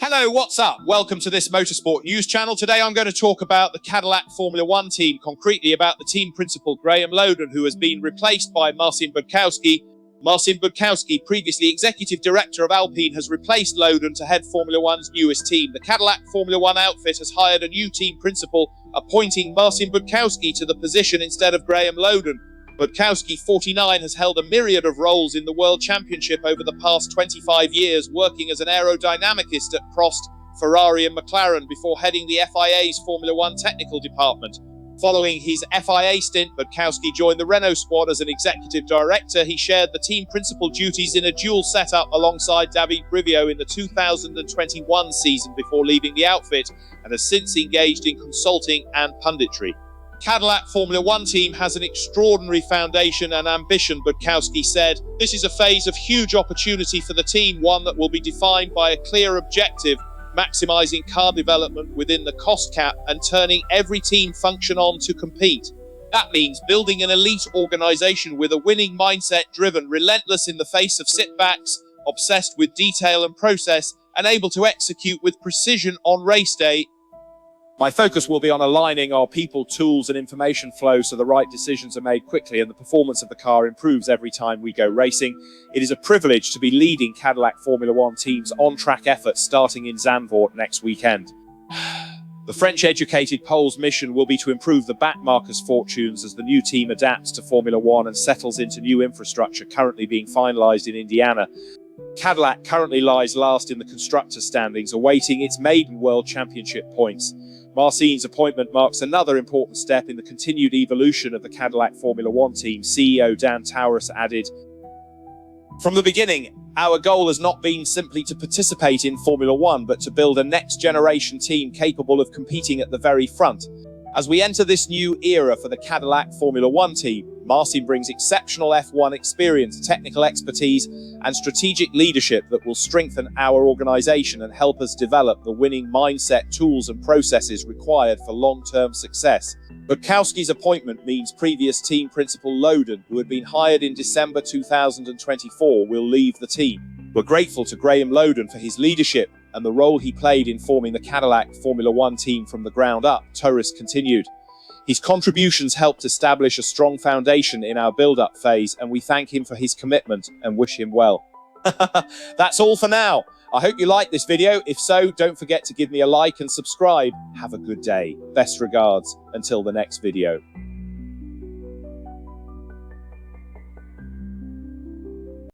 Hello, what's up? Welcome to this motorsport news channel. Today I'm going to talk about the Cadillac Formula 1 team, concretely about the team principal Graeme Lowdon, who has been replaced by Marcin Budkowski. Marcin Budkowski, previously executive director of Alpine, has replaced Lowdon to head Formula 1's newest team. The Cadillac Formula 1 outfit has hired a new team principal, appointing Marcin Budkowski to the position instead of Graeme Lowdon. Budkowski, 49, has held a myriad of roles in the World Championship over the past 25 years, working as an aerodynamicist at Prost, Ferrari and McLaren before heading the FIA's Formula 1 technical department. Following his FIA stint, Budkowski joined the Renault squad as an executive director. He shared the team principal duties in a dual setup alongside David Brivio in the 2021 season before leaving the outfit, and has since engaged in consulting and punditry. Cadillac Formula 1 team has an extraordinary foundation and ambition, Budkowski said. This is a phase of huge opportunity for the team, one that will be defined by a clear objective, maximising car development within the cost cap and turning every team function on to compete. That means building an elite organisation with a winning mindset, driven, relentless in the face of setbacks, obsessed with detail and process, and able to execute with precision on race day. My focus will be on aligning our people, tools and information flow so the right decisions are made quickly and the performance of the car improves every time we go racing. It is a privilege to be leading Cadillac Formula 1 team's on-track efforts starting in Zandvoort next weekend. The French-educated Pole's mission will be to improve the backmarkers' fortunes as the new team adapts to Formula 1 and settles into new infrastructure currently being finalised in Indiana. Cadillac currently lies last in the constructors' standings, awaiting its maiden World Championship points. Marcin's appointment marks another important step in the continued evolution of the Cadillac Formula 1 team, CEO Dan Taurus added. From the beginning, our goal has not been simply to participate in Formula 1, but to build a next-generation team capable of competing at the very front. As we enter this new era for the Cadillac Formula 1 team, Marcin brings exceptional F1 experience, technical expertise, and strategic leadership that will strengthen our organisation and help us develop the winning mindset, tools and processes required for long-term success. Budkowski's appointment means previous team principal Lowdon, who had been hired in December 2024, will leave the team. We're grateful to Graeme Lowdon for his leadership and the role he played in forming the Cadillac Formula 1 team from the ground up, Taurus continued. His contributions helped establish a strong foundation in our build-up phase, and we thank him for his commitment and wish him well. That's all for now. I hope you liked this video. If so, don't forget to give me a like and subscribe. Have a good day. Best regards. Until the next video.